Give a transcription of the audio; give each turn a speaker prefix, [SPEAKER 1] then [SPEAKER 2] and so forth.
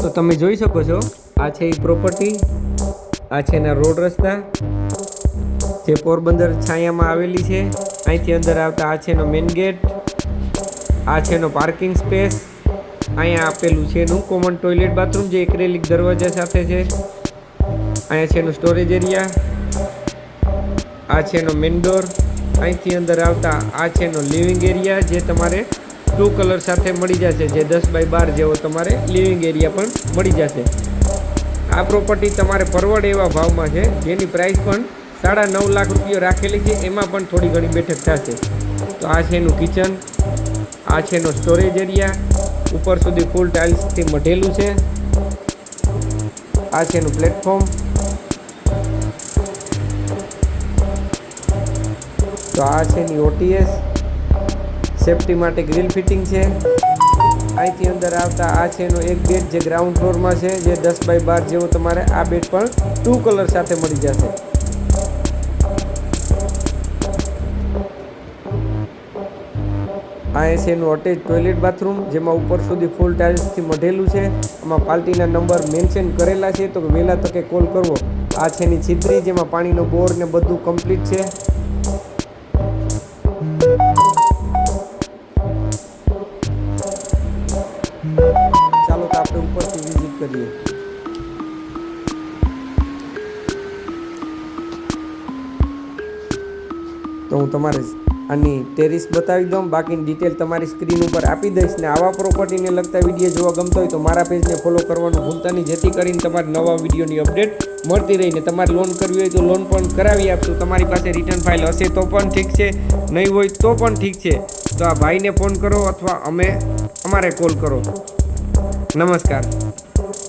[SPEAKER 1] તો તમે જોઈ શકો છો આ છે એ પ્રોપર્ટી, આ છે એના રોડ રસ્તા જે પોરબંદર છાયામાં આવેલી છે। અહીંથી અંદર આવતા આ છે એનો મેઇન ગેટ, આ છે એનો પાર્કિંગ સ્પેસ, અહીંયા આપેલું છે એનું કોમન ટોયલેટ બાથરૂમ જે એક્રેલિક દરવાજા સાથે છે। અહીંયા છે એનો સ્ટોરેજ એરિયા, આ છે એનો મેઇન ડોર, અહીંથી અંદર આવતા આ છે એનો લિવિંગ એરિયા જે તમારે 2 કલર સાથે મળી જશે, જે 10 બાય 12 જેવો તમારે લિવિંગ એરિયા પણ મળી જશે। આ પ્રોપર્ટી તમારે પરવડે એવા ભાવમાં છે, જેની પ્રાઇસ પણ 9.5 લાખ રૂપિયા રાખેલી છે, એમાં પણ થોડી ઘણી બેઠક થશે। તો આ છે એનું કિચન, આ છે એનો સ્ટોરેજ એરિયા, ઉપર સુધી ફૂલ ટાઇલ્સથી મઢેલું છે, આ છે એનું પ્લેટફોર્મ, તો આ છે એની ઓટીએસ, સેફટી માટે ગ્રીલ ફિટિંગ છે। અહીંથી અંદર આવતા આ છે એનો એક બેડ જે ગ્રાઉન્ડ ફ્લોરમાં છે, જે 10 બાય 12 જેવો તમારે આ બેડ પણ 2 કલર સાથે મળી જશે। આ છે એનું અટેચ ટોયલેટ બાથરૂમ, જેમાં ઉપર સુધી ફૂલ ટાઇલ્સથી મઢેલું છે। આમાં પાર્ટીના નંબર મેન્શન કરેલા છે, તો વહેલા તકે કોલ કરવો। આ છે એની છિદ્રી, જેમાં પાણીનો બોર ને બધું કમ્પ્લીટ છે। ચાલો તો આપણે ઉપરથી વિઝિટ કરીએ। તો હું તમારે આની ટેરિસ બતાવી દઉં, બાકીની ડિટેલ તમારી સ્ક્રીન ઉપર આપી દઈશ। ને આવા પ્રોપર્ટીને લગતા વિડીયો જોવા ગમતો હોય તો મારા પેજને ફોલો કરવાનું ભૂલતા નહીં, જેથી કરીને તમારે નવા વિડીયોની અપડેટ મળતી રહીને તમારે લોન કરવી હોય તો લોન પણ કરાવી આપશું। તમારી પાસે રિટર્ન ફાઇલ હશે તો પણ ઠીક છે, નહીં હોય તો પણ ઠીક છે। તો આ ભાઈને ફોન કરો અથવા અમારે કોલ કરો। નમસ્કાર।